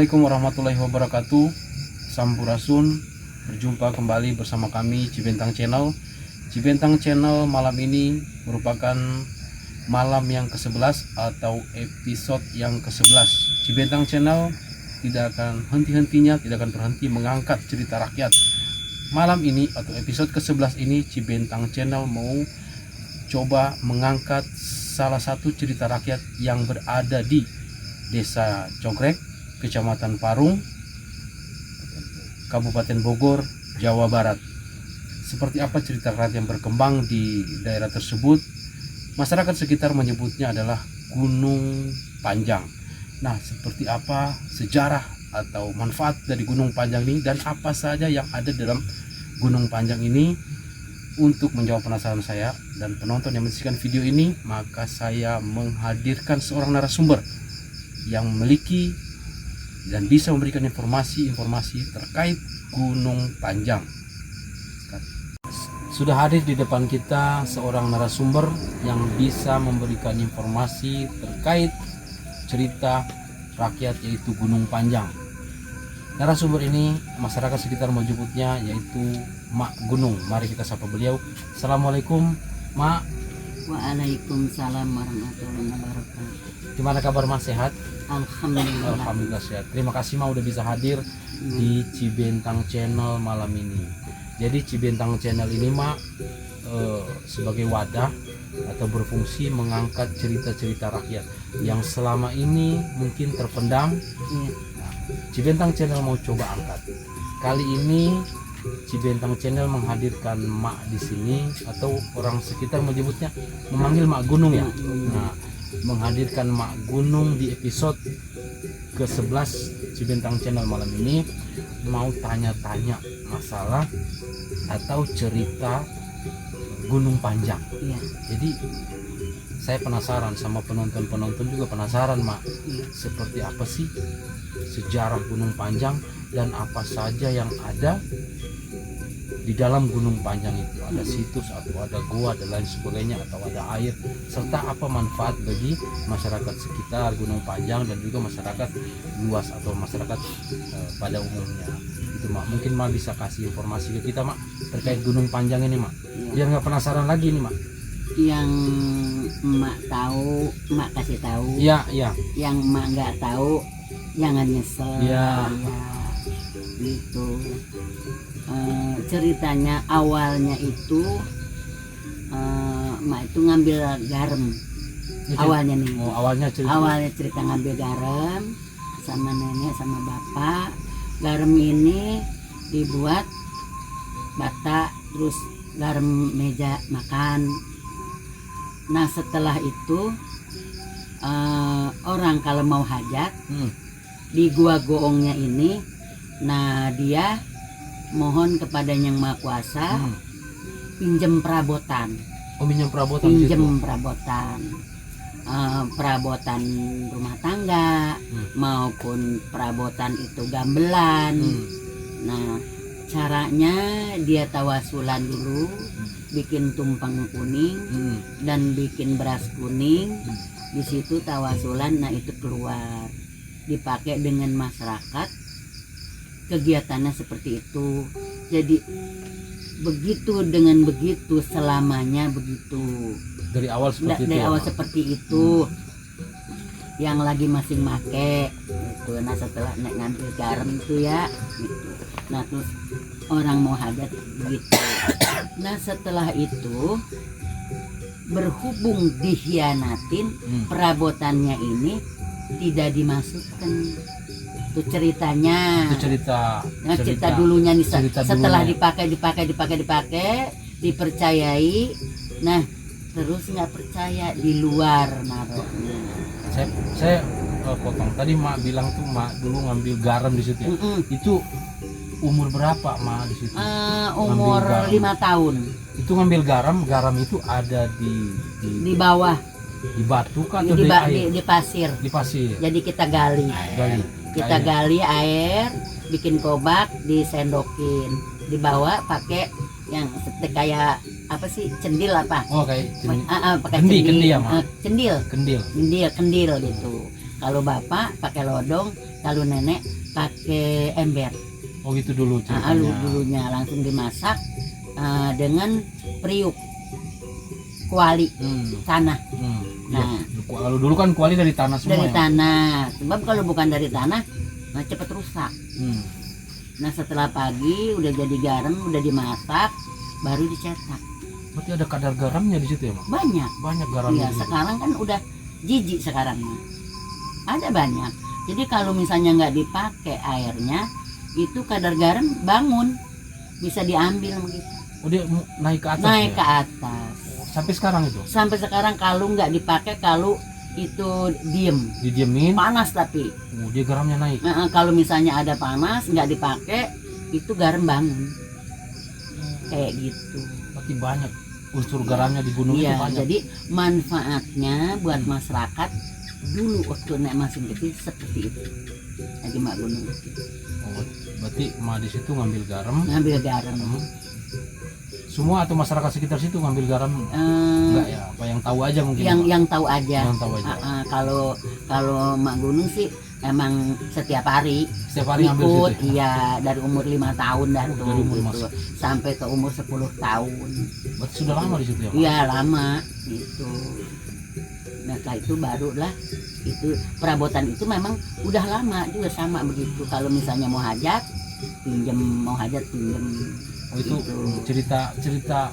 Assalamualaikum warahmatullahi wabarakatuh. Sampurasun. Berjumpa kembali bersama kami Cibentang Channel. Cibentang Channel malam ini merupakan malam yang ke-11 atau episode yang ke-11. Cibentang Channel tidak akan henti-hentinya, tidak akan berhenti mengangkat cerita rakyat. Malam ini atau episode ke-11 ini Cibentang Channel mau coba mengangkat salah satu cerita rakyat yang berada di Desa Cogrek, Kecamatan Parung, Kabupaten Bogor, Jawa Barat. Seperti apa cerita rakyat yang berkembang di daerah tersebut? Masyarakat sekitar menyebutnya adalah Gunung Panjang. Nah, seperti apa sejarah atau manfaat dari Gunung Panjang ini dan apa saja yang ada dalam Gunung Panjang ini? Untuk menjawab penasaran saya dan penonton yang menyaksikan video ini, maka saya menghadirkan seorang narasumber yang memiliki dan bisa memberikan informasi-informasi terkait Gunung Panjang. Sudah hadir di depan kita seorang narasumber yang bisa memberikan informasi terkait cerita rakyat yaitu Gunung Panjang. Narasumber ini masyarakat sekitar menyebutnya yaitu Mak Gunung. Mari kita sapa beliau. Assalamualaikum, Mak. Waalaikumsalam warahmatullahi wabarakatuh. Gimana kabar, Mak? Sehat? Alhamdulillah. Alhamdulillah sehat. Terima kasih, Mak, udah bisa hadir di Cibentang Channel malam ini. Jadi Cibentang Channel ini, Mak, sebagai wadah atau berfungsi mengangkat cerita-cerita rakyat yang selama ini mungkin terpendam. Iya. Cibentang Channel mau coba angkat. Kali ini Cibentang Channel menghadirkan Mak di sini, atau orang sekitar menyebutnya memanggil Mak Gunung ya. Nah, menghadirkan Mak Gunung di episode ke-11 Cibentang Channel malam ini mau tanya-tanya masalah atau cerita Gunung Panjang. Iya. Jadi saya penasaran, sama penonton-penonton juga penasaran, Mak. Seperti apa sih sejarah Gunung Panjang dan apa saja yang ada di dalam Gunung Panjang itu? Ada situs atau ada gua dan lain sebagainya, atau ada air, serta apa manfaat bagi masyarakat sekitar Gunung Panjang dan juga masyarakat luas atau masyarakat pada umumnya. Itu, Mak. Mungkin Mak bisa kasih informasi ke kita, Mak, terkait Gunung Panjang ini, Mak. Biar nggak penasaran lagi nih, Mak. Yang emak tahu, emak kasih tahu. Iya, iya. Yang emak nggak tahu, jangan nyesel. Iya. Ya, gitu. Ceritanya awalnya itu emak itu ngambil garam. Awalnya nih. Oh, awalnya cerita ngambil garam sama nenek sama bapak. Garam ini dibuat bata, terus garam meja makan. Nah, setelah itu orang kalau mau hajat di gua goongnya ini, nah dia mohon kepada Yang Maha Kuasa pinjem perabotan. Oh, pinjem perabotan. Perabotan rumah tangga maupun perabotan itu gamelan. Nah, caranya dia tawasulan dulu, bikin tumpeng kuning dan bikin beras kuning. Di situ tawasulan, nah itu keluar dipakai dengan masyarakat. Kegiatannya seperti itu. Jadi begitu, dengan begitu selamanya begitu. Dari awal seperti itu. Dari awal seperti itu. Yang lagi masih make gitu. Nah, setelah ngambil garam itu ya gitu. Nah, terus orang mau hajat begitu. Nah, setelah itu berhubung dikhianatin, perabotannya ini tidak dimasukkan. Itu ceritanya. Itu cerita. Nah, cerita dulunya nih. Setelah dulunya. dipakai, dipercayai. Nah, terus nggak percaya, di luar naruhnya. Saya potong. Tadi Mak bilang tuh Mak dulu ngambil garam di situ. Itu umur berapa, Mak, di situ? Umur 5 tahun. Itu ngambil garam itu ada Di bawah. Di batu kan atau di air? Di pasir. Di pasir. Jadi kita gali. Kita gali air, bikin kobak, disendokin, dibawa pakai yang kayak apa sih, cendil apa? Oh, kayak pakai kendi ya, Mak? Kendil Kendil gitu. Kalau bapak pakai lodong Kalau nenek pakai ember. Oh gitu dulu Alu ceritanya. dulunya langsung dimasak dengan periuk kuali tanah. Nah, Kalau dulu kan kuali dari tanah semua dari ya. tanah. Sebab kalau bukan dari tanah cepet rusak. Nah setelah pagi udah jadi garam, udah dimasak, baru dicetak. Berarti ada kadar garamnya di situ ya, Mak? Banyak. Banyak garamnya. Iya, di situ. sekarang kan udah jijik sekarang. Ada banyak. Jadi kalau misalnya nggak dipakai airnya, itu kadar garam bangun, bisa diambil begitu. Oh dia naik ke atas. Naik ya? ke atas. Sampai sekarang itu. Sampai sekarang kalau nggak dipakai, kalau itu diem, Didiemin. panas tapi. Oh dia garamnya naik. Kalau misalnya ada panas nggak dipakai, itu garam bangun. Kayak gitu. Berarti banyak unsur garamnya di gunung itu Iya, banyak. jadi manfaatnya buat masyarakat dulu waktu naik masing kecil seperti itu. Lagi mak gunung Oh, berarti emak di situ ngambil garam. ngambil garam. Semua atau masyarakat sekitar situ ngambil garam? Enggak ya, apa yang tahu aja mungkin. Yang Mak? yang tahu aja. Yang tahu aja. Kalau mak gunung sih emang setiap hari Setiap hari ngambil ikut, situ. iya dari umur 5 tahun dah tuh dari umur gitu. Sampai ke umur 10 tahun. Berarti sudah lama di situ ya, Mak? Iya lama gitu. Nah setelah itu barulah itu perabotan itu memang udah lama juga sama begitu. Kalau misalnya mau hajat pinjem, Oh itu gitu. cerita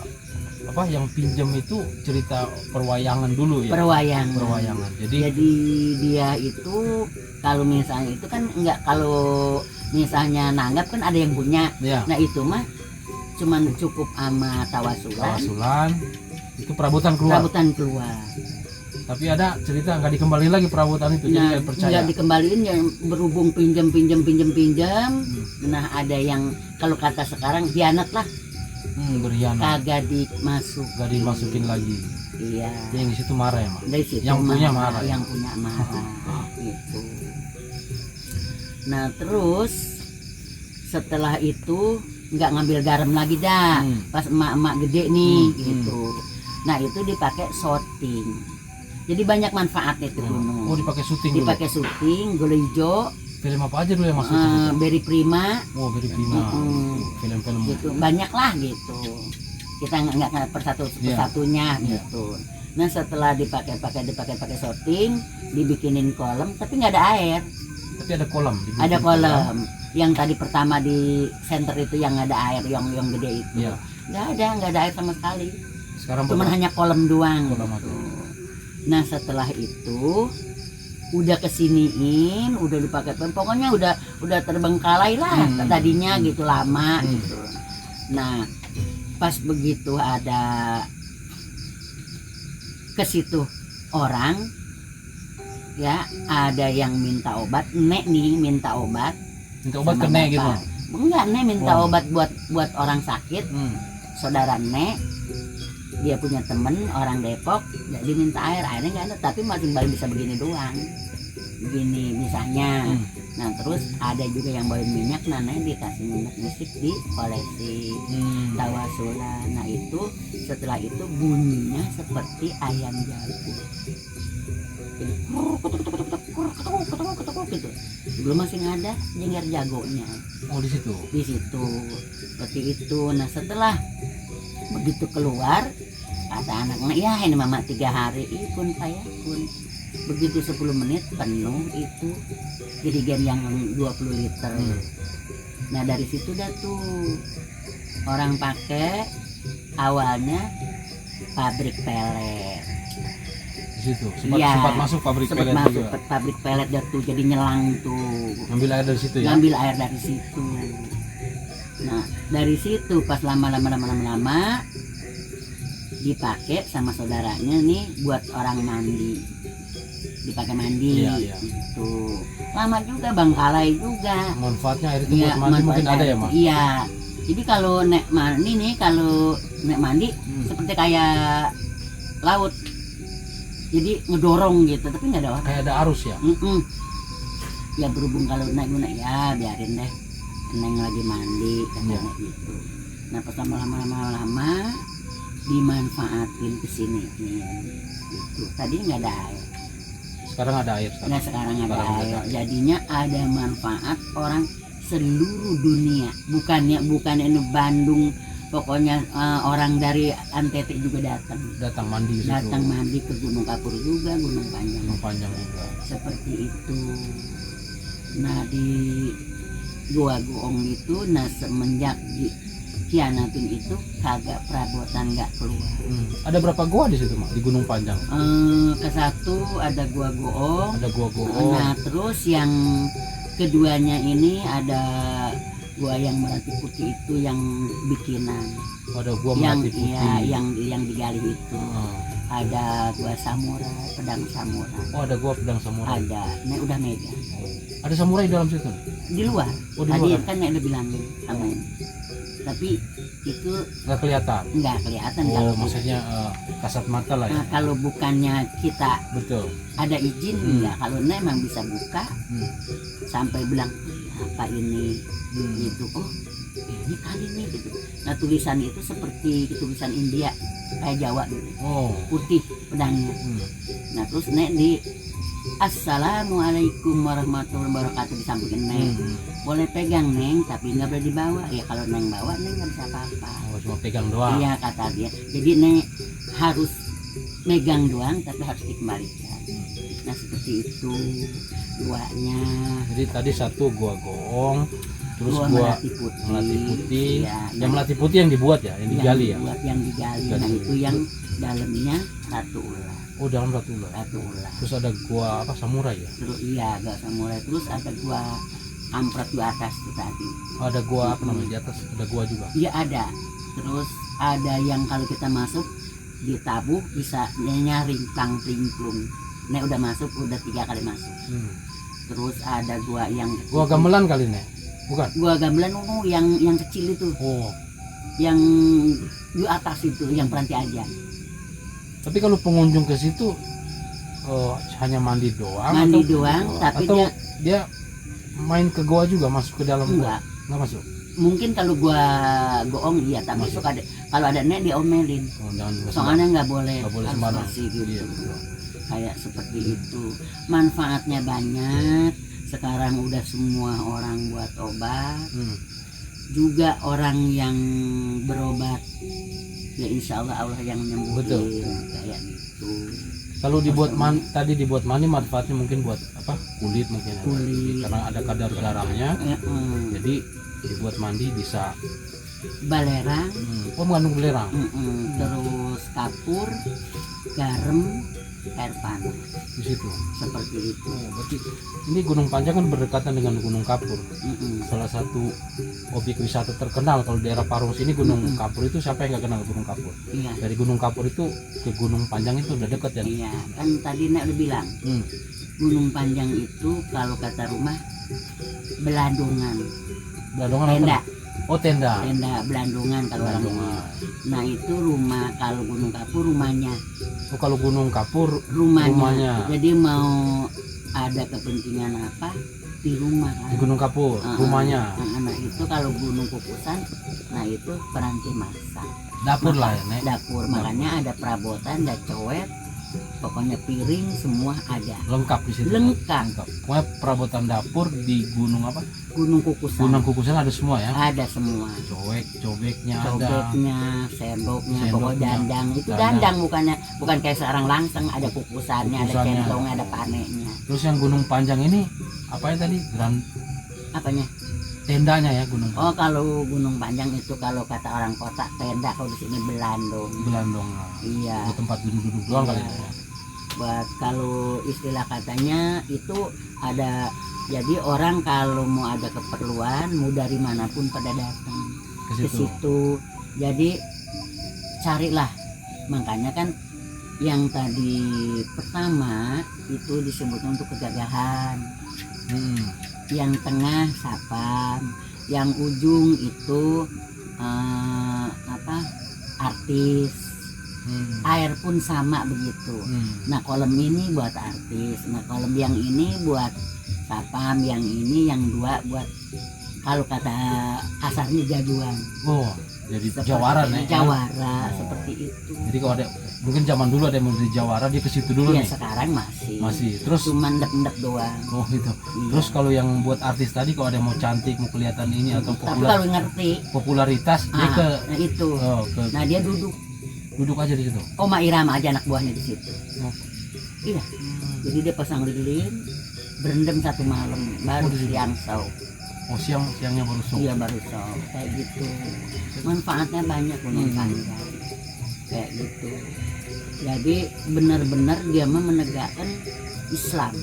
apa yang pinjam itu cerita perwayangan dulu ya. Perwayangan. Jadi dia itu kalau misalnya itu kan enggak, kalau misalnya nanggap kan ada yang punya. ya, Nah itu mah cuman cukup sama tawasulan, tawasulan itu perabotan keluar. perabotan keluar. Tapi ada cerita nggak dikembaliin lagi perabotan itu, jadi Nah, nggak percaya. nggak dikembaliin, yang berhubung pinjam. Nah ada yang kalau kata sekarang hianat lah, Berkhianat, kagak dimasuk. nggak dimasukin lagi. Iya. Jadi yang di situ marah ya, Mak? Dari situ Yang punya marah, yang punya marah gitu. Nah terus setelah itu nggak ngambil garam lagi dah, pas emak-emak gede nih gitu. Nah itu dipakai shooting. Jadi banyak manfaatnya itu gunung. Oh dipakai syuting dulu. Dipakai syuting, golo hijau, Film apa aja dulu yang masuk itu? beri prima, Oh Beri Prima. Film-film. gitu. Banyak lah gitu. Kita nggak persatunya Iya. gitu. Nah setelah dipakai shooting, dibikinin kolam, tapi nggak ada air. Tapi ada kolam. Ada kolam. Yang tadi pertama di center itu yang ada air, yang gede itu. Iya. Nggak ada air sama sekali. Sekarang Cuman hanya kolam doang. kolam gitu. itu. Nah setelah itu udah kesiniin, udah dipakai, pokoknya udah terbengkalai lah tadinya gitu lama gitu. Nah pas begitu ada ke situ orang ya, ada yang minta obat, nek nih minta obat. Minta obat sama ke Nek bapak. gitu. Enggak, nek minta Oh. obat buat orang sakit. Saudara nek dia punya temen orang Depok, jadi minta airnya nggak ada, tapi masih baru bisa begini doang, begini misalnya. Nah terus ada juga yang bawain minyak, nananya dikasih minyak misik di kolesi tawasulan. Nah itu setelah itu bunyinya seperti ayam jago, gitu. Belum masih ada jengger jagonya Oh di situ. di situ seperti itu. Nah setelah begitu keluar ada anak-anak, ya ini mama 3 hari pun begitu 10 menit penuh itu jerigen yang 20 liter. Nah dari situ dah tuh orang pakai awalnya pabrik pelet. Di situ. Iya, Sempat masuk pabrik sempat pelet masuk juga. ke pabrik pelet dah tuh, jadi nyelang tuh, Ngambil air dari situ ya. ngambil air dari situ. Nah dari situ pas lama dipakai sama saudaranya nih buat orang mandi, dipakai mandi. Iya. Gitu. Lama juga bangkalai juga. Manfaatnya air itu Iya, buat mandi mungkin manfaatnya ada ya, itu. Mak? Iya. Jadi kalau nek mandi nih, kalau nek mandi seperti kayak laut. Jadi ngedorong gitu, tapi nggak ada orang. Kayak ada arus ya. Ya berhubung kalau naik gunung ya biarin deh, neng lagi mandi katanya gitu. Nah pas lama dimanfaatin kesini gitu. Tadi nggak ada air. Sekarang ada air. Nah sekarang ada Sekarang air. ada air. Jadinya ada manfaat orang seluruh dunia. Bukan ini Bandung. Pokoknya orang dari NTT juga Datang mandi di situ. datang mandi ke Gunung Kapur juga, Gunung Panjang. Gunung Panjang juga. Seperti itu. Nah di Gua Goong itu, nah semenjak dikhianatin itu kagak perabotan nggak keluar. Ada berapa gua di situ, Mak? Di Gunung Panjang? Ke satu ada Gua Goong. Ada gua Goong. Nah terus yang keduanya ini ada gua yang Melati Putih itu yang bikinan. Ada gua Yang Melati Putih. iya yang digali itu. Ada gua samurai, pedang samurai. Oh, ada gua pedang samurai. Ada, Nek udah megang. Ada samurai di dalam situ? Di luar. Oh, di Tadi luar. kan Nek udah bilang sama ini. Tapi itu Nggak kelihatan. nggak kelihatan Oh, kalau maksudnya kasat mata lah ya. kalau bukannya kita Betul. ada izin enggak. Kalau Nek emang bisa buka sampai bilang apa ini gitu. Oh ini kali nih gitu. Nah tulisan itu seperti tulisan India kayak Jawa gitu. Oh. Putih pedangnya. Nah terus Nek di Assalamualaikum warahmatullahi wabarakatuh disampaikan Neng. Boleh pegang Neng tapi nggak boleh dibawa. Ya kalau Neng bawa Neng nggak bisa apa-apa. Oh, cuma pegang doang. Iya kata dia. Jadi Neng harus megang doang tapi harus dikembalikan. Nah seperti itu duanya. Jadi tadi satu gua Goong, terus Gua gua Melati Putih. Melati Putih. Ya, Yang Melati Putih yang dibuat ya, yang digali ya. Yang digali. Gali. Nah itu yang dalamnya satu ular. Oh, dalam satu ular. Satu ular. Terus ada gua apa samurai ya? Terus iya agak samurai. Terus ada gua kampret di atas tuh tadi. Oh, ada gua apa namanya di atas? Ada gua juga. Iya ada. Terus ada yang kalau kita masuk ditabuh bisa nyaring tang plingklung. Nek udah masuk udah 3 kali masuk. Terus ada gua yang Gua gamelan kali nih. Bukan. gua gamelan yang kecil itu, Oh. yang di atas itu yang peranti aja. Tapi kalau pengunjung ke situ hanya mandi doang Mandi doang, tapi atau dia dia main ke goa juga, masuk ke dalam enggak. goa? Enggak masuk. Mungkin kalau gua goong iya, tapi Masuk. suka ada kalau ada Nek diomelin. Oh, jangan Soalnya nggak boleh, Nggak boleh harus sembarang. bersih gitu. Iya, betul. Kayak seperti itu. Manfaatnya banyak. Sekarang udah semua orang buat obat. Juga orang yang berobat ya insya Allah Allah yang nyembuhin. Betul. Kayak gitu. Kalau dibuat tadi dibuat mani manfaatnya mungkin buat apa? Kulit mungkin ya. Kulit. Karena ada kadar garamnya. Jadi dibuat mandi bisa Balerang, oh mengandung belerang. terus kapur, garam, air panas Di situ. seperti itu. Oh, berarti ini Gunung Panjang kan berdekatan dengan Gunung Kapur. Salah satu objek wisata terkenal kalau daerah Parung sini Gunung Kapur itu, siapa yang nggak kenal Gunung Kapur? Iya. Dari Gunung Kapur itu ke Gunung Panjang itu udah dekat ya. Iya, kan tadi Nek udah bilang Gunung Panjang itu kalau kata rumah belandungan, Belandongan tenda, apa? Oh, tenda. tenda belandungan kalau orang Belandongan. ngomong. Nah itu rumah, kalau Gunung Kapur rumahnya, Oh, kalau Gunung Kapur rumahnya. rumahnya. Jadi mau ada kepentingan apa di rumah kan. Di Gunung Kapur rumahnya. Nah itu kalau Gunung Kukusan, nah itu peranti masak. Dapur lah ya, Nek. Dapur, makanya ada perabotan, ada cowet, pokoknya piring semua ada. Lengkap di situ. Lengkap. Pokoknya perabotan dapur di gunung apa? Gunung Kukusan. Gunung Kukusan ada semua ya. Ada semua. Cobeknya ada. Cobeknya, sendoknya, Sendoknya. pokoknya dandang. Itu Dandang. dandang bukan kayak seorang langseng, ada kukusannya, ada Kukusannya. centongnya, ada paneknya. Terus yang Gunung Panjang ini apa ya tadi? Apanya? Tendanya ya Gunung Oh kalau Gunung Panjang itu kalau kata orang kota tenda, kalau di sini belandong. Belandong. Iya. Buat tempat duduk-duduk doang kali Iya. ya. Buat kalau istilah katanya itu ada, jadi orang kalau mau ada keperluan mau dari manapun pada datang Ke ke situ. situ. Jadi carilah, makanya kan yang tadi pertama itu disebut untuk kegagahan, yang tengah sapam, yang ujung itu artis. Air pun sama begitu. Nah kolom ini buat artis, nah kolom yang ini buat sapam, yang ini yang dua buat kalau kata kasarnya jagoan. Oh, jadi Seperti jawara nih. jawara Oh. seperti itu. Jadi kalau ada mungkin zaman dulu ada yang mau jadi jawara dia ke situ dulu Ya nih. sekarang masih. Masih. Terus Cuma ndep-ndep doang. oh gitu. Iya. Terus kalau yang buat artis tadi kalau ada yang mau cantik, mau kelihatan ini atau Tapi kalau ngerti, popularitas dia ke nah itu. ke Nah dia duduk aja di situ. Oma Irama aja anak buahnya di situ. Oh. Iya. Jadi dia pasang lilin, berendam satu malam, baru Oh, di situ. siang show. Oh, siangnya baru show. Iya baru show, kayak gitu. Manfaatnya banyak Gunung Hmm. Panjang, kayak gitu. Jadi benar-benar dia mah menegakkan Islam.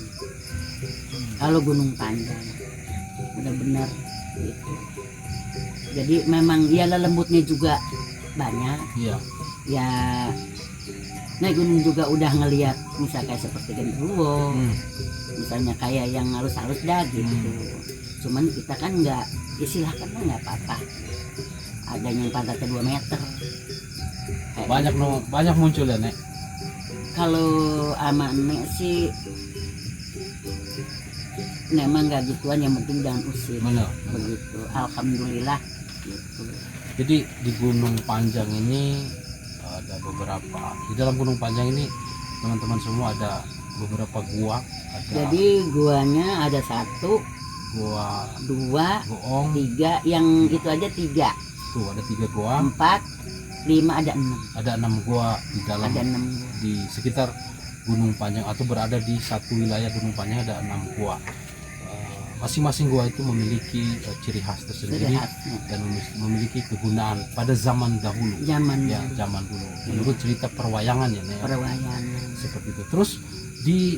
Kalau Gunung Panjang, benar-benar gitu. Jadi memang ya lembutnya juga banyak. Iya. Ya naik gunung juga udah ngelihat misalnya kayak seperti genderuwo, Hmm. misalnya kayak yang halus-halus dah gitu. Cuman kita kan nggak, ya silahkan lah nggak apa-apa. Ada yang pantatnya 2 meter. Kayak Banyak gitu. banyak muncul ya, Nek. Kalau ama Nek sih memang nggak gituan, yang penting jangan usir. Benar. Begitu. Alhamdulillah gitu. Jadi di Gunung Panjang ini ada beberapa. Di dalam Gunung Panjang ini teman-teman semua ada beberapa gua, ada Jadi guanya ada 1, gua 2, Goong, 3, yang itu aja 3, tuh ada 3 gua, 4, 5, ada 6. ada 6 gua di dalam Ada 6. di sekitar Gunung Panjang atau berada di satu wilayah Gunung Panjang ada 6 gua. Masing-masing gua itu memiliki ciri khas tersendiri dan memiliki kegunaan pada zaman dahulu. Zaman Ya, zaman dulu. Menurut cerita perwayangan ya, Nek. perwayangan. Seperti itu. Terus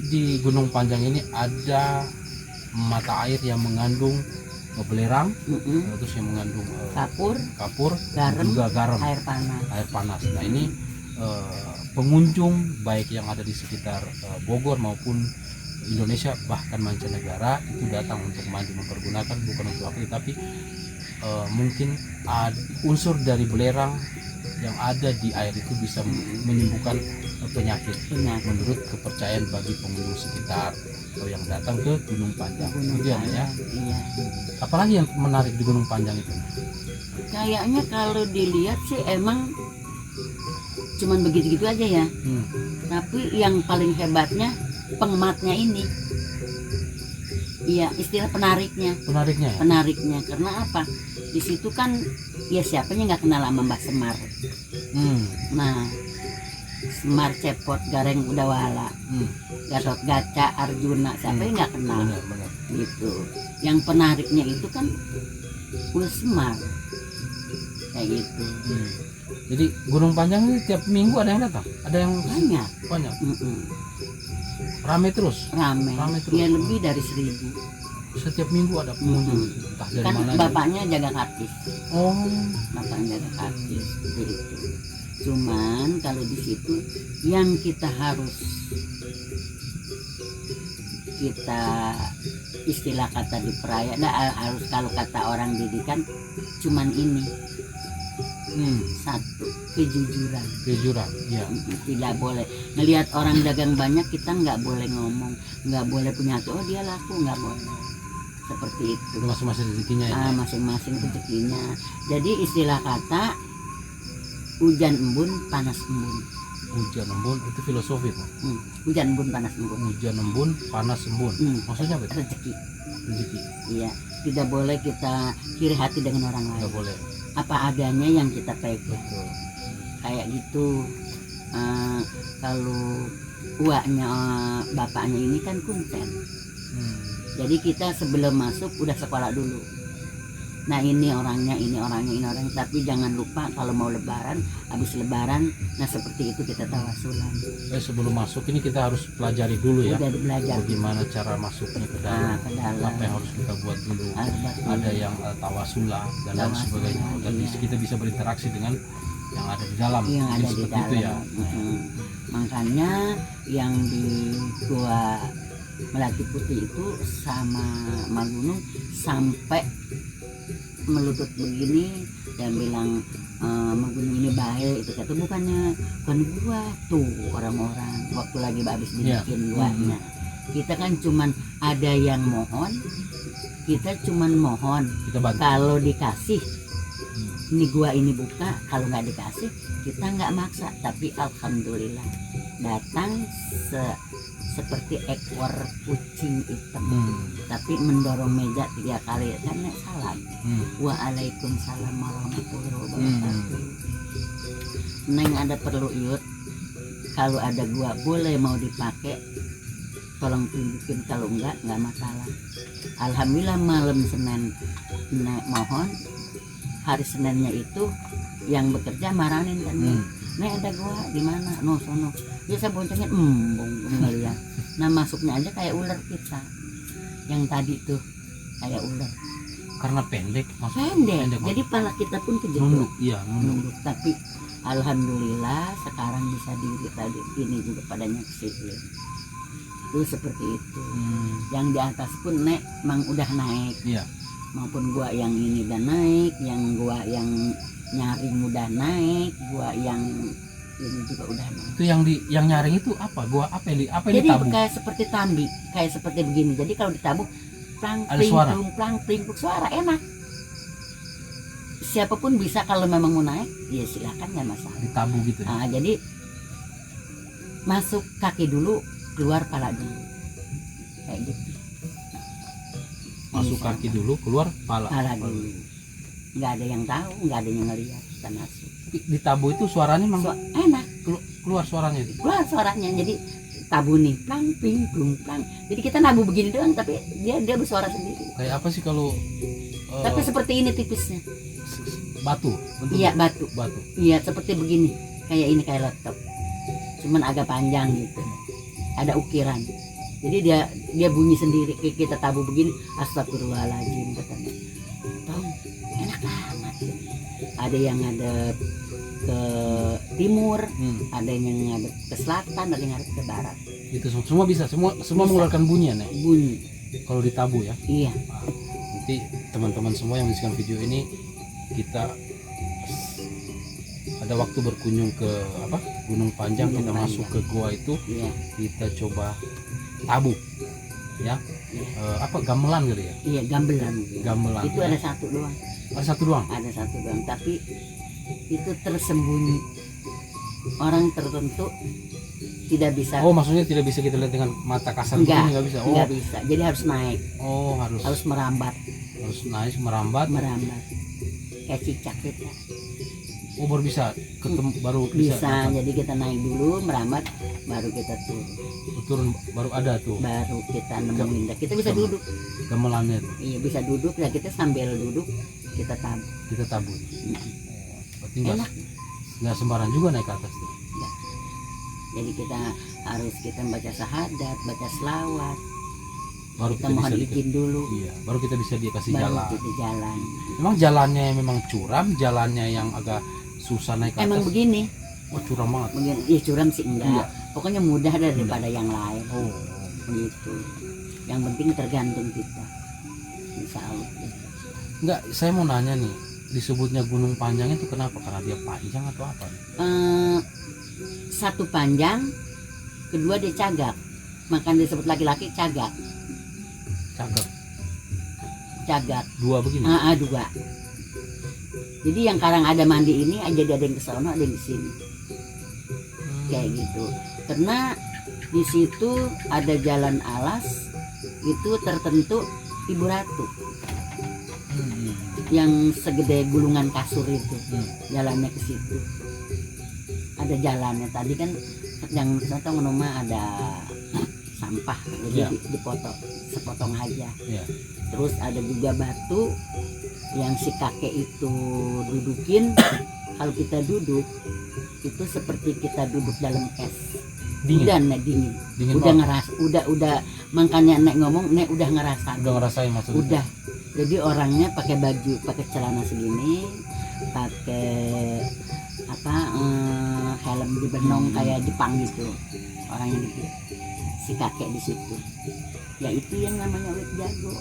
di Gunung Panjang ini ada mata air yang mengandung belerang, terus yang mengandung kapur, dan Garam, juga garam, air panas. air panas. Nah ini pengunjung baik yang ada di sekitar Bogor maupun Indonesia bahkan mancanegara itu datang untuk mandi, mempergunakan bukan untuk apa, tapi mungkin unsur dari belerang yang ada di air itu bisa menyembuhkan penyakit. Menurut kepercayaan bagi pengunjung sekitar atau yang datang ke Gunung Panjang. Gunung Kemudian ya, Panjang, iya. apalagi yang menarik di Gunung Panjang itu? Kayaknya kalau dilihat sih emang cuman begitu-gitu aja ya. Tapi yang paling hebatnya pengematnya ini. Iya, istilah penariknya. Penariknya ya? Penariknya karena apa? Di situ kan ya siapanya nggak kenal sama Mbah Semar. Nah, Semar Cepot Gareng Udawala, Gatot Kaca Arjuna, siapa yang nggak kenal? Benar. Gitu. Yang penariknya itu kan Ules Semar, kayak gitu. Jadi Gunung Panjang ini tiap minggu ada yang datang? Ada yang Banyak. banyak? Mm-mm. Rame terus? Rame. Rame terus. Ya lebih dari 1000. Setiap minggu ada pengunjung, entah dari Kan mana aja. bapaknya jaga kartis. Oh, Bapaknya jaga kartis. Gitu. Cuman kalau di situ yang kita harus istilah kata di peraya, harus kalau kata orang didikan cuman ini, 1, kejujuran. kejujuran, ya. Tidak boleh ngelihat orang dagang banyak, kita nggak boleh ngomong, nggak boleh punya hati, oh dia laku, nggak boleh seperti itu. Itu masing-masing rezekinya ya. Masing-masing rezekinya. Jadi istilah kata hujan embun panas embun. Hujan embun itu filosofi tuh. Hujan embun panas embun. Hujan embun panas embun. Maksudnya apa itu? Rezeki. Rezeki. Iya, tidak boleh kita kiri hati dengan orang lain. Nggak boleh. Apa adanya yang kita pegang. Betul. Kayak gitu. Kalau uaknya bapaknya ini kan kunten. Jadi kita sebelum masuk udah sekolah dulu. Nah ini orangnya, tapi jangan lupa kalau mau lebaran, habis lebaran, nah seperti itu kita tawasulan. Sebelum masuk ini kita harus pelajari dulu ya. Udah belajar. Bagaimana cara masuknya ke dalam. Ke dalam. Apa yang harus kita buat dulu. Ada yang tawasulan dan lain sebagainya. Dan kita bisa berinteraksi dengan yang ada di dalam. Yang ada di dalam. Itu ya. Makanya yang di gua Melati Putih itu sama Magunung sampai melutut begini dan bilang Magunung ini baik, itu kata bukan gua tuh orang-orang waktu lagi habis dibikin guanya Kita kan cuman ada yang mohon, kita cuman mohon. Kita bantu. Kalau dikasih, ini gua ini buka. Kalau nggak dikasih, kita nggak maksa. Tapi alhamdulillah datang seperti ekor kucing hitam. Tapi mendorong meja 3 kali kan nek salam. Waalaikumsalam warahmatullahi wabarakatuh. Neng ada perlu yut. Kalau ada gua boleh mau dipakai, tolong tunjukin, kalau enggak masalah. Alhamdulillah malam Senin nek mohon, hari Seninnya itu yang bekerja marahin kan. Nek ada gua di mana? No sono. Ya saya boncengin ngeliat. Nah masuknya aja kayak ular kita. Yang tadi tuh kayak ular. Karena pendek, Pendek. Jadi pala kita pun kejedot. nunduk. Iya, nunduk. Tapi alhamdulillah sekarang bisa diri tadi ini juga pada nyaksiin. Itu seperti itu. Yang di atas pun nek mang udah naik. Iya. Maupun gua yang ini udah naik, yang gua yang nyaring udah naik, gua yang ini juga udah naik. Itu yang nyaring itu apa? Gua apa yang Jadi ditabuh? kayak seperti tambi, kayak seperti begini. Jadi kalau ditabuh plang Ada pling suara? plung plang pling plung, suara enak. Siapapun bisa kalau memang mau naik, ya silakan, nggak masalah. Ditabuh gitu ya. Nah, jadi masuk kaki dulu, keluar pala dulu, kayak gitu. Masuk Bisa. kaki dulu, keluar pala. Pala dulu. Nggak ada yang tahu, nggak ada yang ngelihat kita masuk. Ditabuh itu suaranya memang Enak. keluar suaranya itu. Keluar suaranya. Jadi tabu nih, plang pling plung plang. Jadi kita nabu begini doang, tapi dia bersuara sendiri. Kayak apa sih kalau Tapi seperti ini tipisnya. batu? Bentuk Iya, batu. batu. Iya, seperti begini. Kayak ini, kayak laptop. Cuman agak panjang gitu. Ada ukiran. Jadi dia bunyi sendiri. Kayak kita tabu begini, astagfirullahaladzim katanya. Tong, enak amat. Ada yang ngadep ke timur, ada yang ngadep ke selatan, ada yang ngadep ke barat. Itu semua bisa, semua Bisa. mengeluarkan bunyi ya, Nek? Bunyi. Kalau ditabuh ya. Iya. Nanti teman-teman semua yang menyaksikan video ini, kita ada waktu berkunjung ke Gunung Panjang, Gunung kita Panjang. masuk ke gua itu, Iya. kita coba tabuh ya. Iya. Gamelan kali ya? Iya, gamelan. Gamelan. Itu ada satu doang. Ada satu doang. Ada satu doang, tapi itu tersembunyi. Orang tertentu tidak bisa. Oh, maksudnya tidak bisa kita lihat dengan mata kasar Enggak, begini, nggak bisa. nggak bisa. Jadi harus naik, Oh, harus merambat, naik merambat. kayak cicak kita. Oh, baru bisa ketemu, baru bisa. Bisa. dapat. Jadi kita naik dulu, merambat, baru kita Turun baru ada tuh baru kita nemuin. Kita bisa duduk. gamelannya tuh. Iya, bisa duduk. Ya kita sambil duduk kita tabu. Kita tabur. Berarti Enak. nggak sembarang juga naik ke atas tuh. Jadi kita harus baca syahadat, baca selawat, Baru kita kita mohon bisa izin dulu, Iya, baru kita bisa dikasih baru jalan. kita jalan. Memang jalannya memang curam, jalannya yang agak susah naik ke atas. Emang begini, Oh, curam banget. begini. Ya curam sih enggak. Iya. Pokoknya mudah daripada yang lain. Oh, Begitu. Yang penting tergantung kita. Insya Allah. enggak, saya mau nanya nih, disebutnya Gunung Panjang itu kenapa? Karena dia panjang atau apa? Satu panjang, kedua dia cagak. Makanya disebut laki-laki cagak. Cagak. Dua begini. Dua. Jadi yang Karang ada mandi ini jadi ada yang ke sana, ada yang di sini. Kayak gitu. Karena di situ ada jalan alas itu tertentu Ibu Ratu yang segede gulungan kasur itu. Jalannya ke situ. Ada jalannya. Tadi kan yang kita nama ada sampah, jadi Iya. dipotong, sepotong aja. Iya. Terus ada juga batu yang si kakek itu dudukin. Kalau kita duduk itu seperti kita duduk dalam es. Dingin. Udah nek dingin. Dingin Udah banget. ngeras, udah makanya nek ngomong nek udah ngerasa. Udah ngerasain maksudnya. Udah. Jadi orangnya pakai baju, pakai celana segini, pakai helm dibenong kayak Jepang gitu. Orangnya gitu. Si kakek di situ. Ya itu yang namanya Uyut Jago.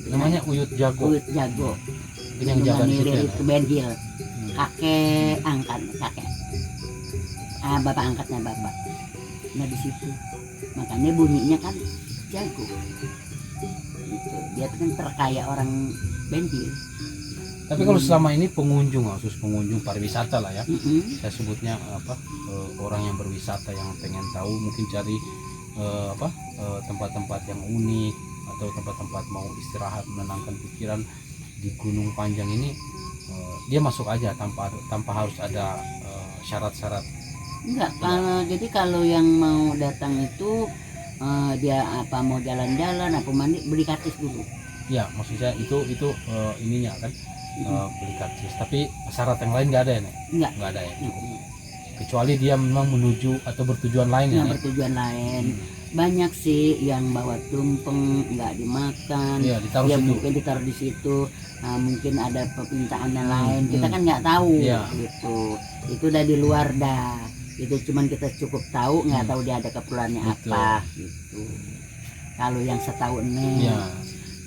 Namanya Uyut Jago. Uyut Jago. Ini yang jaga di situ ya. Itu Ben Hill. Kakek angkat kakek. Bapak angkatnya bapak. Nah di situ. makanya bunyinya kan jago gitu. Dia tuh kan terkaya orang Benhil. Tapi kalau selama ini pengunjung, khusus pengunjung pariwisata lah ya, Mm-mm. saya sebutnya orang yang berwisata yang pengen tahu, mungkin cari tempat-tempat yang unik atau tempat-tempat mau istirahat menenangkan pikiran di Gunung Panjang ini, dia masuk aja tanpa harus ada syarat-syarat. Enggak, jadi kalau yang mau datang itu dia apa mau jalan-jalan apa mandi beli kartis dulu. Ya, maksud saya itu ininya kan, beli kartis. Tapi syarat yang lain nggak ada ya, Nek? Nggak ada ya, cukup. Kecuali dia memang menuju atau bertujuan lain ya, Yang Nek? bertujuan lain. Banyak sih yang bawa tumpeng nggak dimakan, Iya, ditaruh ya situ. mungkin ditaruh di situ. Mungkin ada permintaan yang lain, kita kan nggak tahu. Iya. Gitu, itu udah di luar dah. Itu cuman kita cukup tahu, nggak tahu dia ada keperluannya Betul. apa gitu. Kalau yang setahu Nek, Iya.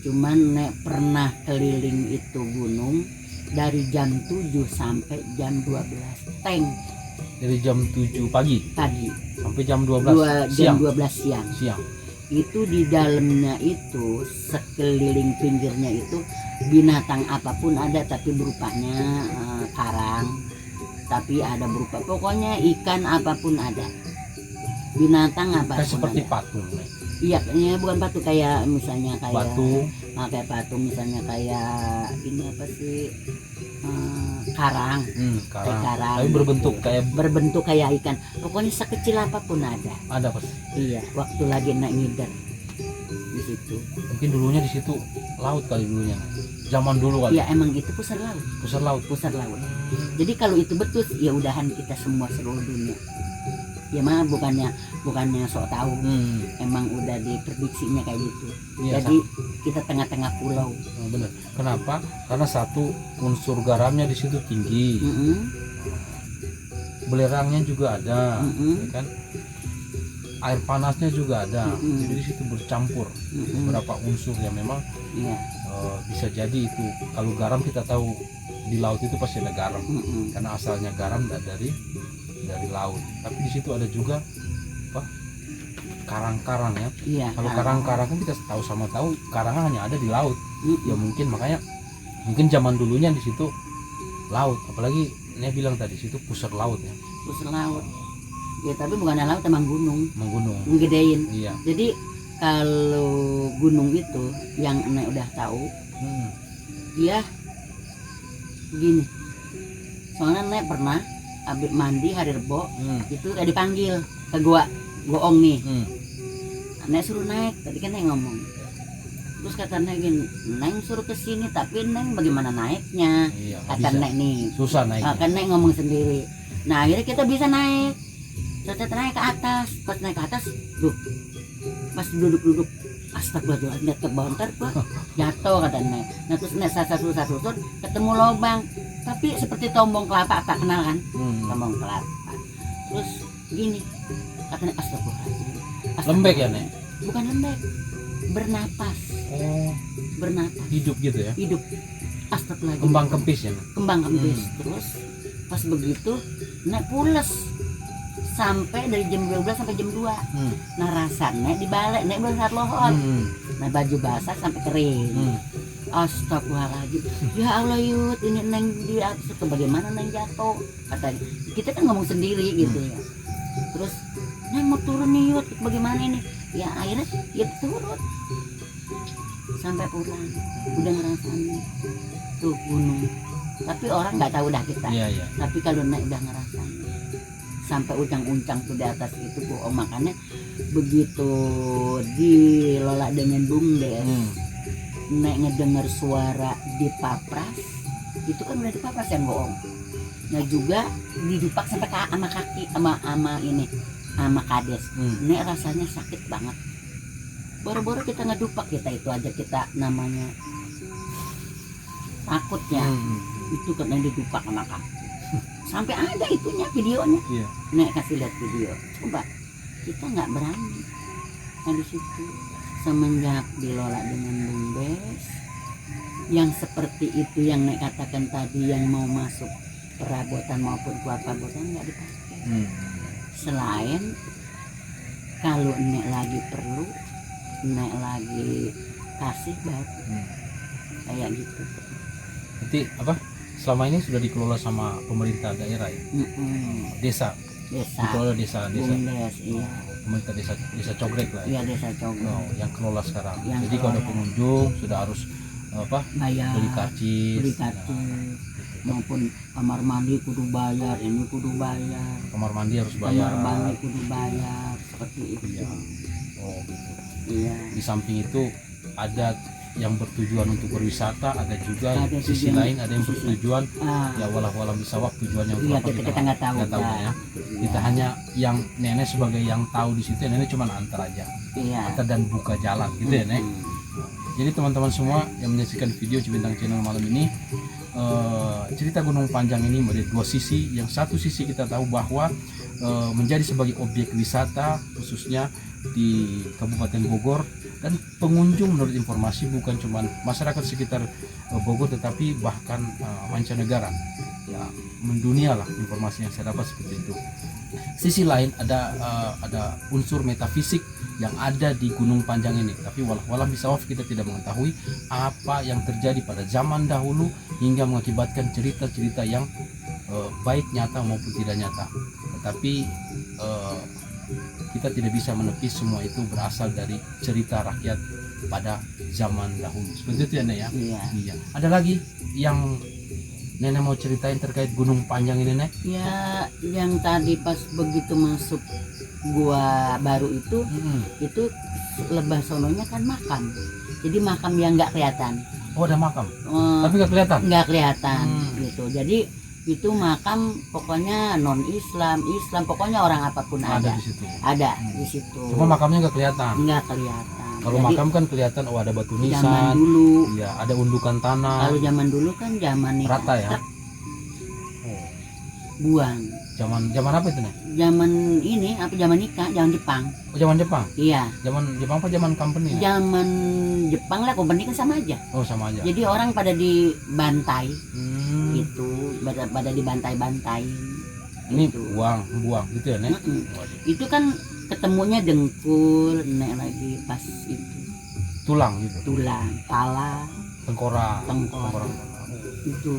cuman Nek pernah keliling itu gunung dari jam 7 sampai jam 12 tank Dari jam 7 pagi pagi, sampai jam 12 jam siang. 12 siang. Siang. Itu di dalamnya itu sekeliling pinggirnya itu binatang apapun ada, tapi berupanya karang, tapi ada berupa pokoknya ikan apapun ada, binatang apapun Kayak seperti ada. patung, Nek. Iya, bukan patung, kayak misalnya kayak Batu. kayak patung, misalnya kayak ini apa sih, karang, Karang. karang Tapi berbentuk gitu. kayak berbentuk kayak ikan, pokoknya sekecil apapun ada. ada pas. Iya, waktu lagi naik ngider di situ. Mungkin dulunya di situ laut kali dulunya. Zaman dulu kali. Ya emang itu pusat laut, Pusat laut. pusat laut. Jadi kalau itu betul, ya udahan kita semua seluruh dunia. Ya mah bukannya sok tahu, emang udah diprediksinya kayak gitu. Iya, Jadi kita tengah-tengah pulau. bener. Kenapa? Karena satu, unsur garamnya di situ tinggi. Mm-mm, Belerangnya juga ada, Mm-mm. ya kan? Air panasnya juga ada. Mm-mm. Jadi di situ bercampur mm-mm. beberapa unsur yang memang Iya. bisa jadi itu. Kalau garam kita tahu di laut itu pasti ada garam. Mm-mm. Karena asalnya garam dari laut. Tapi di situ ada juga karang-karang ya. Iya. Kalau karang-karang kan kita tahu karang hanya ada di laut. Mm-mm. Ya makanya mungkin zaman dulunya di situ laut. Apalagi Nek bilang tadi situ pusat laut ya, Pusat laut. Ya tapi bukan laut, emang gunung, menggunung. ngegedein. Iya. Jadi kalau gunung itu yang Nek udah tahu, dia begini. Soalnya Nek pernah abis mandi hari Rebo itu udah dipanggil ke gua goong nih. Nek suruh naik, tadi kan Nek ngomong. Terus kata Nek gini, Neng suruh ke sini, tapi Neng bagaimana naiknya? Iya, nggak Kata bisa. Nek nih. Susah naiknya. Kan Nek ngomong sendiri. Nah akhirnya kita bisa naik. Kita naik ke atas. Pas naik ke atas, tuh pas duduk-duduk, astagfirullahaladzim, Nek ke bawah ntar gua jatuh kata Nek. Nah terus Nek sasar ketemu lubang, tapi seperti tombong kelapa, tak kenal kan? Tombong kelapa. Terus gini, kata Nek, astagfirullahaladzim. Lembek ya, Nek? Bukan lembek, bernapas, Oh, bernapas, hidup gitu ya. hidup. Astagfirullahaladzim. Kembang kempis ya, Nek? Kembang kempis. Terus pas begitu Nek pules sampai dari jam 12 sampai jam 2. Nah rasanya dibalik, Nek belum saat lohon. Nah baju basah sampai kering. Astagfirullahaladzim. Ya Allah Yud, ini Neng di atas itu bagaimana Neng jatuh? Katanya. Kita kan ngomong sendiri gitu ya. Terus Neng mau turun nih Yud, bagaimana ini? Ya akhirnya ya turun. Sampai pulang. Udah ngerasain tuh gunung. Tapi orang nggak tahu dah kita. Iya, iya. Tapi kalau Nek udah ngerasain sampai uncang-uncang tuh di atas itu bohong. Makanya begitu dilola dengan bumdes, Nek ngedenger suara di papras, itu kan udah di papras yang bohong. Nah juga didupak sampai sama kaki sama ini sama kades. Nek rasanya sakit banget. Baru-baru kita ngedupak, kita itu aja kita namanya takutnya. Itu kan yang didupak sama kaki. Sampai ada itunya videonya. Iya. Nek kasih lihat video. Coba kita nggak berani. Nah di situ semenjak dilola dengan bumdes, yang seperti itu yang Nek katakan tadi, yang mau masuk perabotan maupun keluar perabotan nggak dipakai. Selain Kalau nek lagi perlu, nek lagi kasih baru kayak gitu. Berarti apa? Selama ini sudah dikelola sama pemerintah daerah ya? Desa. Desa. Dikelola desa. Bumdes, iya. Pemerintah desa Cogrek lah Iya ya. desa Cogok. Oh, yang kelola sekarang. Yang Jadi kalau ada kelola. pengunjung sudah harus apa? Bayar. Beli karcis. Beli karcis. Maupun kamar mandi kudu bayar, ini kudu bayar. Kamar mandi harus bayar. Kamar mandi kudu bayar, seperti itu. Iya. Oh gitu. Iya. Di samping itu ada yang bertujuan untuk berwisata, ada juga Ada sisi tujuan- lain ada yang sisi. bertujuan Ah, ya walau bisawab tujuannya untuk iya apa kita nggak tahu. nggak tahu ya. ya. Kita hanya yang nenek sebagai yang tahu di situ, nenek cuma antar aja, Iya. antar dan buka jalan gitu ya nek. Jadi teman-teman semua yang menyaksikan video Cibintang Channel malam ini, cerita Gunung Panjang ini dari dua sisi. Yang satu sisi kita tahu bahwa menjadi sebagai objek wisata khususnya di Kabupaten Bogor, dan pengunjung menurut informasi bukan cuma masyarakat sekitar Bogor tetapi bahkan mancanegara ya, mendunia lah informasi yang saya dapat seperti itu. Sisi lain ada unsur metafisik yang ada di Gunung Panjang ini, tapi walau bisawab kita tidak mengetahui apa yang terjadi pada zaman dahulu hingga mengakibatkan cerita-cerita yang baik nyata maupun tidak nyata. Tetapi kita tidak bisa menepis semua itu berasal dari cerita rakyat pada zaman dahulu. Seperti itu ya Nek ya? Iya. Iya. Ada lagi yang Nenek mau ceritain terkait Gunung Panjang ini Nek? Ya, yang tadi pas begitu masuk gua baru itu lebah sononya kan makam. Jadi makam yang nggak kelihatan. Oh ada makam, Eh, tapi nggak kelihatan? nggak kelihatan gitu. Jadi itu makam pokoknya non Islam, pokoknya orang apapun Ada ada. di situ. Ada di situ. Cuma makamnya nggak kelihatan. Nggak kelihatan. Kalau Jadi, makam kan kelihatan, oh ada batu zaman nisan, dulu, iya ada undukan tanah, kalau zaman dulu kan zaman rata ya. tak Oh, buang. zaman apa itu Nek? Zaman ini apa zaman nikah, zaman Jepang. Oh zaman Jepang. Iya. Zaman Jepang apa zaman company ya? Zaman Jepang lah, company kan sama aja. Oh sama aja. Jadi orang pada dibantai Hmm. pada dibantai-bantain. Ini Gitu. buang gitu ya Nek? Mm-mm. Waduh. Itu kan ketemunya dengkul, nek lagi pas itu Tulang gitu. tulang, pala, Tengkorak. Tengkorak. itu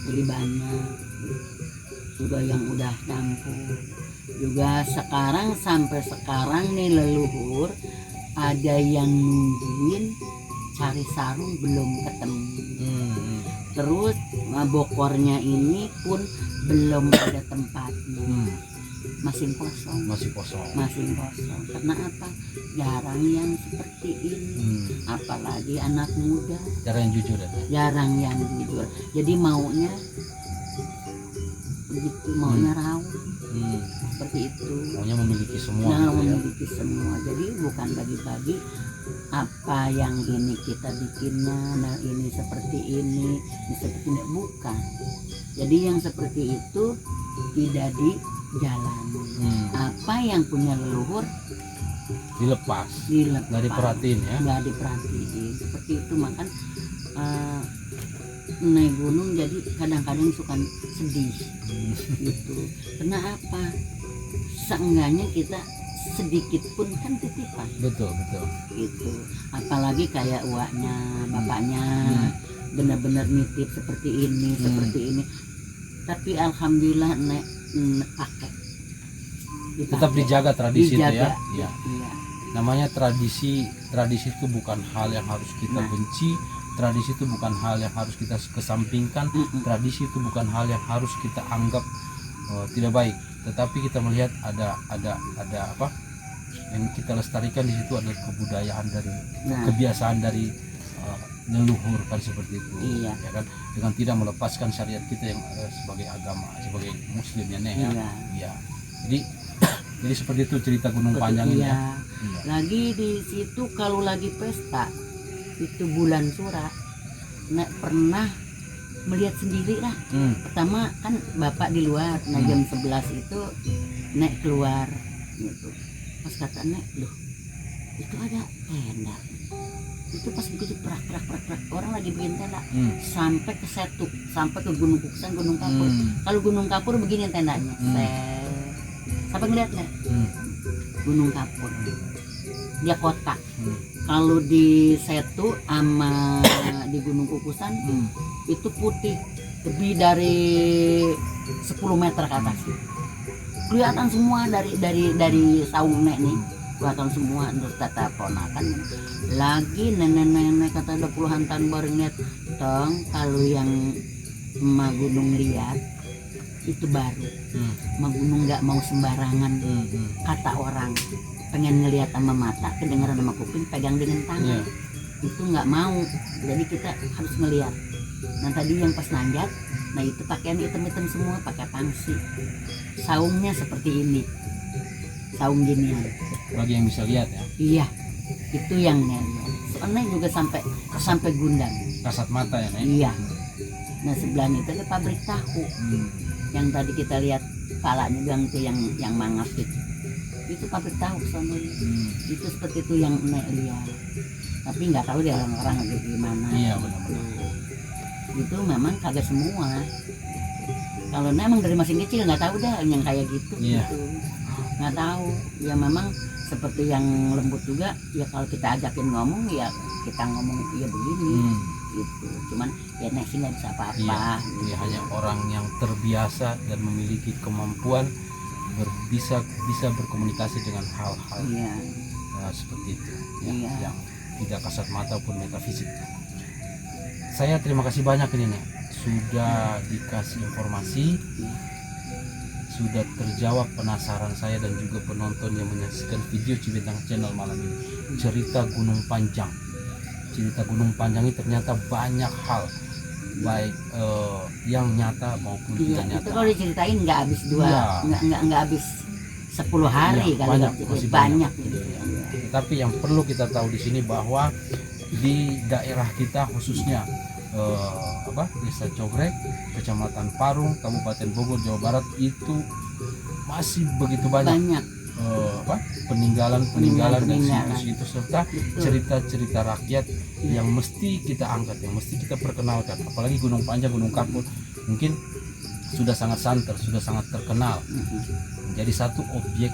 jadi banyak. Juga yang udah campur. Juga sekarang sampai sekarang nih leluhur ada yang nungguin cari sarung belum ketemu. Hmm. Terus bokornya ini pun belum ada tempatnya, Hmm. masih kosong, Masih kosong. Karena apa? Jarang yang seperti ini, apalagi anak muda, Cara yang jujur ya. jarang yang jujur. Jadi maunya begitu, maunya raw Hmm. seperti itu. Maunya memiliki semua Nah, gitu ya. memiliki semua. Jadi bukan bagi-bagi apa yang ini kita bikinnya, nah ini seperti ini seperti ini, bukan. Jadi yang seperti itu tidak dijalani. Apa yang punya leluhur Dilepas. dilepas, Nggak diperhatiin ya. nggak diperhatiin. Seperti itu makan naik gunung jadi kadang-kadang suka sedih gitu. Karena apa? Seenggaknya kita sedikit pun kan titipan Betul. gitu. Apalagi kayak uaknya, bapaknya benar-benar nitip seperti ini, seperti ini. Tapi alhamdulillah nek pakai. Tetap dijaga tradisi itu Dijaga. ya. Iya. Iya. Namanya tradisi itu bukan hal yang harus kita Nah. benci. Tradisi itu bukan hal yang harus kita kesampingkan. Tradisi itu bukan hal yang harus kita anggap tidak baik. Tetapi kita melihat ada apa yang kita lestarikan di situ, ada kebudayaan dari Nah, kebiasaan dari leluhur kan seperti itu. Iya. Ya kan, dengan tidak melepaskan syariat kita yang sebagai agama, sebagai muslim ya Nek ya. iya. Iya. Jadi seperti itu cerita Gunung Seperti Panjang ini ya. iya. Iya. Lagi di situ kalau lagi pesta itu bulan Sura, nek pernah melihat sendiri lah. Pertama kan bapak di luar, nah jam 11 itu nek keluar gitu. Pas kata nek, loh itu ada tenda. Itu pas begitu prak orang lagi bikin tenda sampai ke Setu, sampai ke Gunung Kuksan, Gunung Kapur. Kalau Gunung Kapur begini tendanya, sampai ngeliat nek. Gunung Kapur. Dia kotak. Kalau di Setu sama di Gunung Kukusan itu putih, lebih dari 10 meter ke atas. Kelihatan semua dari saung nek nih. Kelihatan semua. Terus kata ponakan lagi nenek-nenek kata ada puluhan tahun baru ngeliat tong kalau yang emak gunung lihat itu baru. Emak gunung nggak mau sembarangan. Kata orang pengen ngelihat sama mata, kedengaran sama kuping, pegang dengan tangan. Itu nggak mau, jadi kita harus ngelihat. Nah tadi yang pas nanjak, nah itu pakaian hitam-hitam semua, pakai pangsi. Saungnya seperti ini, saung ginian. Bagi yang bisa lihat ya. Iya, itu yang lihat. Soalnya juga sampai gundang. Kasat mata ya, Nek. Iya. Nah sebelahnya itu ada pabrik tahu. Yang tadi kita lihat palanya bilang itu yang mangap itu pabrik tahu soalnya. Itu seperti itu yang Nek lihat. Tapi nggak tahu dia orang-orang lagi gimana. Iya benar-benar. Itu memang kagak semua. Kalau memang dari masing kecil nggak tahu dah yang kayak gitu. Iya. Gitu. Nggak tahu. Ya memang seperti yang lembut juga. Ya kalau kita ajakin ngomong ya kita ngomong ya begini. Gitu. Cuman ya Nek sih nggak bisa apa-apa. Iya. Gitu. Dia hanya orang yang terbiasa dan memiliki kemampuan bisa berkomunikasi dengan hal-hal Iya. seperti itu ya, Iya. yang tidak kasat mata pun metafisik. Saya terima kasih banyak ini Nek, sudah dikasih informasi, sudah terjawab penasaran saya dan juga penonton yang menyaksikan video Cibentang Channel malam ini. Cerita Gunung Panjang, cerita Gunung Panjang ini ternyata banyak hal, baik yang nyata maupun Iya, tidak nyata. itu kalau diceritain nggak habis Iya. nggak habis 10 hari Iya, kali banyak, gitu. masih Banyak gitu. Tetapi yang perlu kita tahu di sini bahwa di daerah kita khususnya Desa Cogrek, Kecamatan Parung, Kabupaten Bogor, Jawa Barat itu masih begitu banyak Banyak. peninggalan dan Peninggalan. situs-situs serta Betul. cerita-cerita rakyat yang mesti kita angkat, yang mesti kita perkenalkan. Apalagi Gunung Panjang, Gunung Kapur mungkin sudah sangat santer, sudah sangat terkenal, menjadi satu objek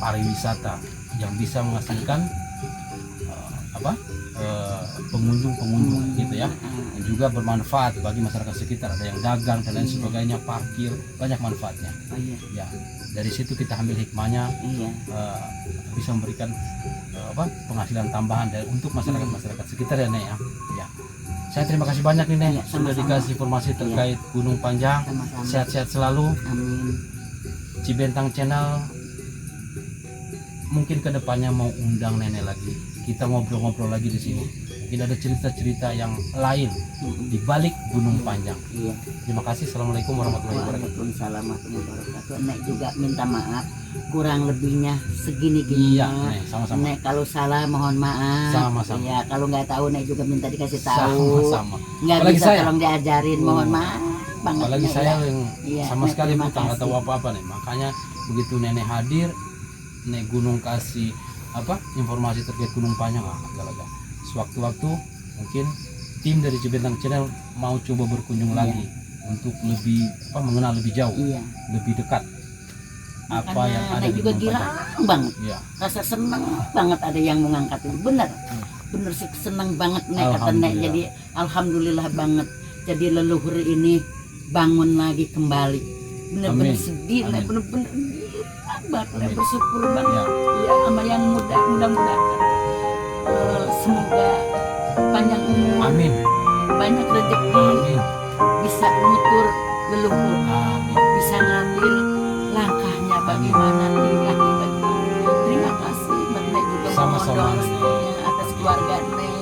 pariwisata yang bisa menghasilkan pengunjung gitu ya, dan juga bermanfaat bagi masyarakat sekitar. Ada yang dagang dan lain sebagainya, parkir, banyak manfaatnya. Oh, iya. Ya, dari situ kita ambil hikmahnya, Iya. bisa memberikan penghasilan tambahan untuk masyarakat sekitar ya Nek ya. Ya. Saya terima kasih banyak nih Nek, Iya, sudah sama-sama. dikasih informasi terkait Gunung Panjang. Sama-sama. Sehat-sehat selalu. Amin. Cibentang Channel mungkin kedepannya mau undang Nenek lagi, kita ngobrol-ngobrol lagi di sini. Mungkin ada cerita-cerita yang lain di balik Gunung Panjang. Iya. Terima kasih. Assalamualaikum warahmatullahi wabarakatuh. Waalaikumsalam warahmatullahi wabarakatuh. Nek juga minta maaf kurang lebihnya segini-gini. Iya, Nek, sama-sama. Nek kalau salah mohon maaf. Sama-sama. Iya, kalau nggak tahu Nek juga minta dikasih tahu. Sama-sama. Nggak Apalagi bisa saya. tolong diajarin, mohon maaf banget. Apalagi Nek, saya ya. yang Iya, sama Nek, sekali terima bukan nggak tahu kasih. apa-apa nih. Makanya begitu Nenek hadir, Nek Gunung kasih informasi terkait Gunung Panjang, agak-agak. Sewaktu-waktu mungkin tim dari Cibentang Channel mau coba berkunjung lagi untuk lebih mengenal lebih jauh, Iya. lebih dekat apa Makanya yang ada Nek di juga Gunung girang Panjang. banget. Iya. Rasa senang banget ada yang mengangkat ini. Bener. Bener sih senang banget Nek kata Nek. Alhamdulillah. Jadi alhamdulillah banget. Jadi leluhur ini bangun lagi kembali. Bener-bener Amin. sedih Nek, Amin. bener-bener banget Nek, Amin. bersyukur banget. Ya. Ya sama yang mudah-mudahan semoga panjang umur, Amin. banyak rezeki, Amin. bisa nutur leluhur, Amin. bisa ngambil langkahnya bagaimana, tingkahnya bagaimana. Terima kasih buat Nek juga Sama-sama, mohon Nek. restunya atas keluarga Nek,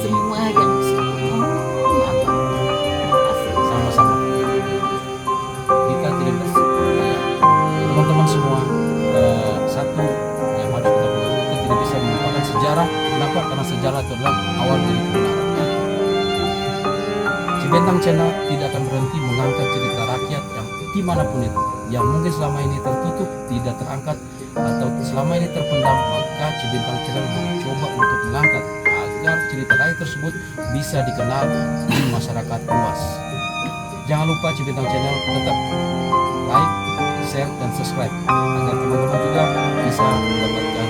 semua yang maaf. Terima kasih. Sama-sama. Kita tidak teman-teman semua, satu yang harus kita pegang, kita tidak bisa melupakan sejarah. Kenapa? Karena sejarah itu adalah awal dari kebenaran. Cibentang Channel tidak akan berhenti mengangkat cerita rakyat yang dimanapun itu, yang mungkin selama ini tertutup, tidak terangkat, atau selama ini terpendam. Maka Cibentang Channel mencoba untuk mengangkat agar cerita rakyat tersebut bisa dikenal di masyarakat luas. Jangan lupa Cibentang Channel tetap like, share, dan subscribe agar teman-teman juga bisa mendapatkan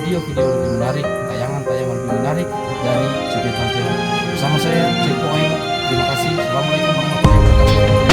video-video lebih menarik, tayangan-tayangan lebih menarik dari Jepitan Channel. Bersama saya, Ceko Aing. Terima kasih. Assalamualaikum warahmatullahi wabarakatuh.